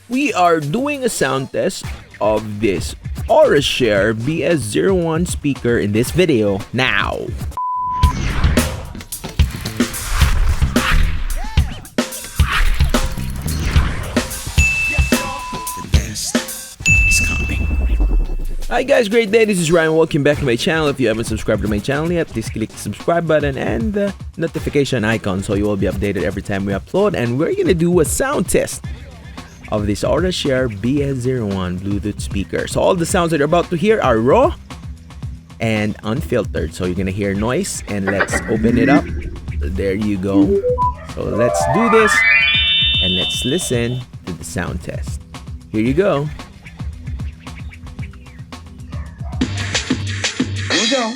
we are doing a sound test of this Orashare BS01 speaker in this video now. Hi guys, great day. This is Ryan. Welcome back to my channel. If you haven't subscribed to my channel yet, please click the subscribe button and the notification icon so you will be updated every time we upload. And we're gonna do a sound test of this Orashare BS01 Bluetooth speaker. So all the sounds that you're about to hear are raw and unfiltered. So you're gonna hear noise, and let's open it up. There you go. So let's do this and let's listen to the sound test. Here you go. Here we go.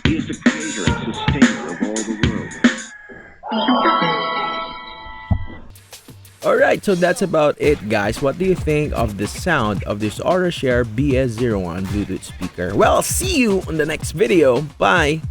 He is the creator and sustainer of all the world. Alright, so that's about it, guys. What do you think of the sound of this Orashare BS01 Bluetooth speaker? Well, see you on the next video. Bye!